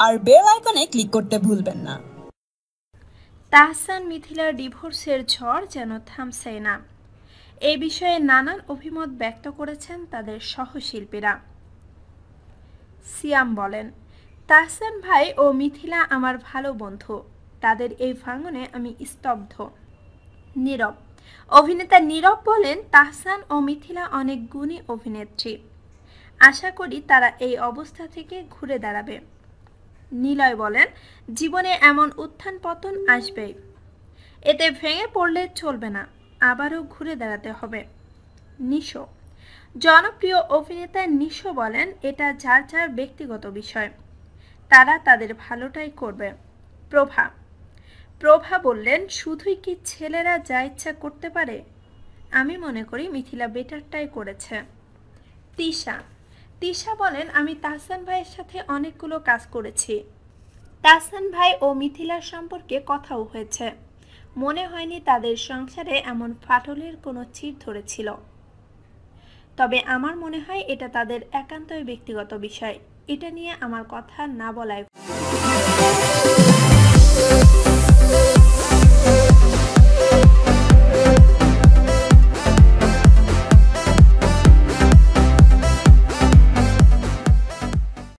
আর bell আইকনে click করতে ভুলবেন না। তাহসান মিথিলার ডিভোর্সের ঝড় যেন থামছে না। এই বিষয়ে নানান অভিমত ব্যক্ত করেছেন তাদের সহশিল্পীরা। সিয়াম বলেন, তাহসান ভাই ও মিথিলা আমার ভালো বন্ধু, তাদের এই ভাঙনে আমি স্তব্ধ। নীরব অভিনেতা নীরব বলেন, তাহসান ও মিথিলা অনেক গুণী অভিনেত্রী, আশা করি তারা এই অবস্থা থেকে ঘুরে দাঁড়াবে। নিলয় বলেন, জীবনে এমন উত্থান পতন আসবেই, এতে ভেঙে পড়লে চলবে না, আবারও ঘুরে দাঁড়াতে হবে। নিশো জনপ্রিয় অভিনেতা নিশো বলেন, এটা যার যার ব্যক্তিগত বিষয়, তারা তাদের ভালোটাই করবে। প্রভা বললেন, শুধুই কি ছেলেরা যা ইচ্ছা করতে পারে? আমি মনে করি মিথিলা বেটারটাই করেছে। তিশা বলেন, আমি তাহসান ভাইয়ের সাথে অনেকগুলো কাজ করেছি, তাহসান ভাই ও মিথিলার সম্পর্কে কথাও হয়েছে, মনে হয়নি তাদের সংসারে এমন ফাটলের কোনো চির ধরেছিল। তবে আমার মনে হয় এটা তাদের একান্তই ব্যক্তিগত বিষয়, এটা নিয়ে আমার কথা না বলাই।